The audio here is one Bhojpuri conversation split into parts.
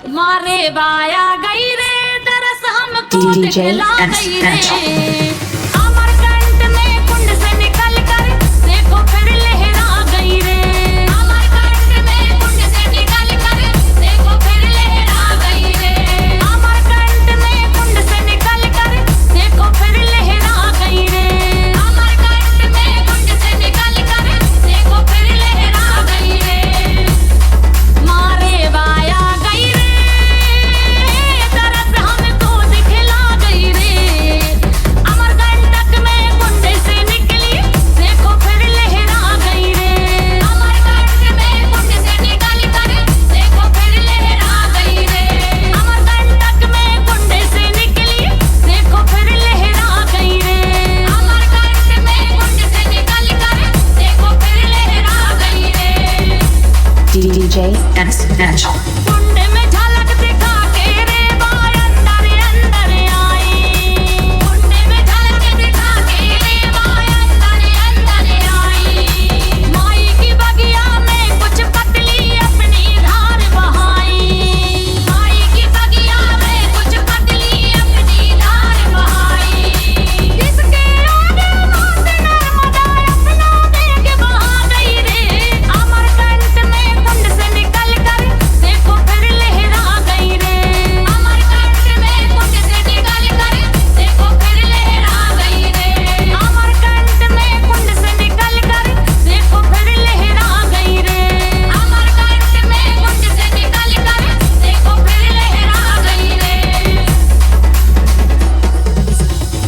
मारे बाया गई रे दरस हमको दिखला गई रे। अमरकंट में कुंड से निकल कर देखो फिर लहरा गई रे। अमरकंट में कुंड से निकल कर देखो फिर लहरा गई रे। अमरकंट में कुंड से निकल कर देखो फिर लहरा गई रे। अमरकंट में कुंड से निकल कर देखो फिर लहरा गई रे। मारे बाया गई रे दरस हमको दिखला गई रे। अमरकंटक में कुंड से निकली देखो फिर लहरा गई रे। अमरकंट में कुंड से निकल कर देखो फिर लहरा गई रे। अमरकंटक में कुंड से निकली देखो फिर लहरा गई रे। अमरकंट में कुंड से निकल कर देखो फिर लहरा गई रे। DJ Exponential. कुंड में झलक दिखा के रे बाय अंदर अंदर आई। कुंड में झलक दिखा के रे बाय अंदर अंदर आई। माई की बगिया में कुछ पतली अपनी धार बहाई। माई की बगिया में कुछ पतली अपनी धार बहाई। जिसके आगे मात नर्मदा अपना वेग बहा गई रे। अमरकंट में कुंड से निकल कर देखो फिर लहरा गई रे। अमरकंट में कुंड से निकल कर देखो फिर लहरा गई रे। अमरकंट में कुंड से निकल कर देखो फिर लहरा गई रे। अमरकंट में कुंड से निकल कर देखो फिर लहरा गई रे।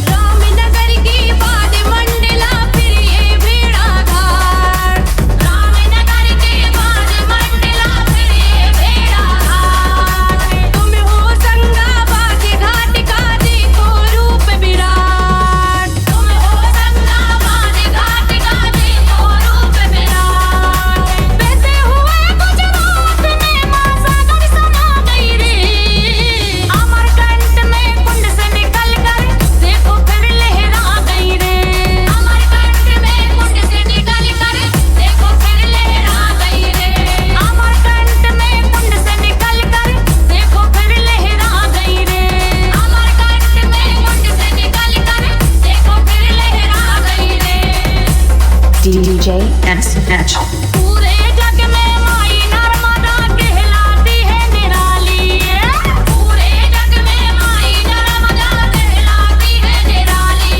रामनगर की बाद मंडला फिर ये भेड़ा घाट। रामनगर के बाद मंडला फिर ये भेड़ा घाट। तुम हो संगाबाद घाट का देखो रूप विराट। तुम हो संगाबाद घाट का देखो रूप विराट। बहते हुए गुजरात में मां सागर समा गई रे। अमरकंट में कुंड से निकल कर देखो फिर लहरा गई रे। अमरकंट में कुंड से निकल कर देखो फिर लहरा गई रे। अमरकंट में कुंड से निकल कर देखो फिर लहरा गई रे। अमरकंट में कुंड से निकल कर देखो फिर लहरा गई रे। DJ Exponential. पूरे जग में माई नर्मदा कहलाती है निराली। पूरे जग में माई नर्मदा कहलाती है निराली।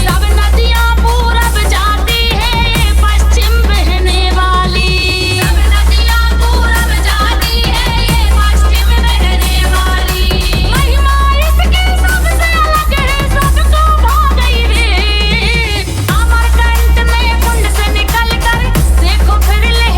सब नदियां पूरब जाती है ये पश्चिम बहने वाली। सब नदियां पूरब जाती है ये पश्चिम बहने वाली। महिमा इसकी सबसे अलग है सबको भा गई रे। अमरकंट में कुंड से निकल कर देखो फिर लहरा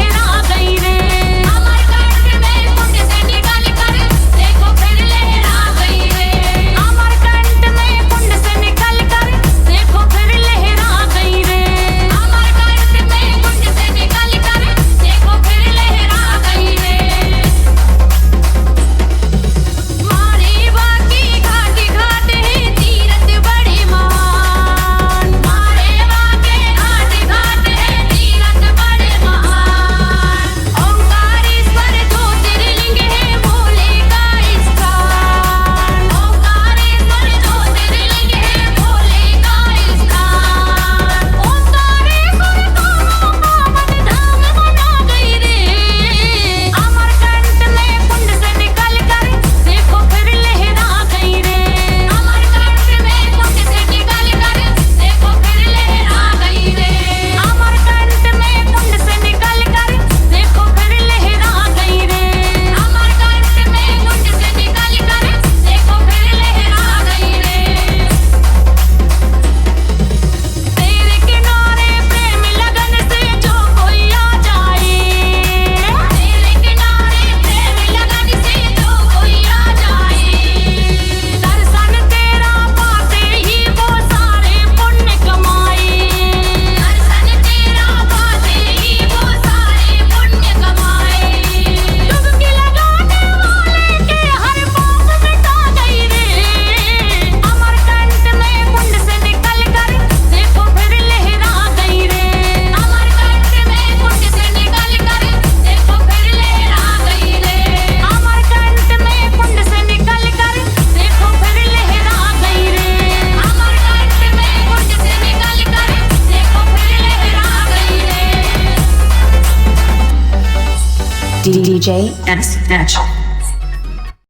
DJ SH.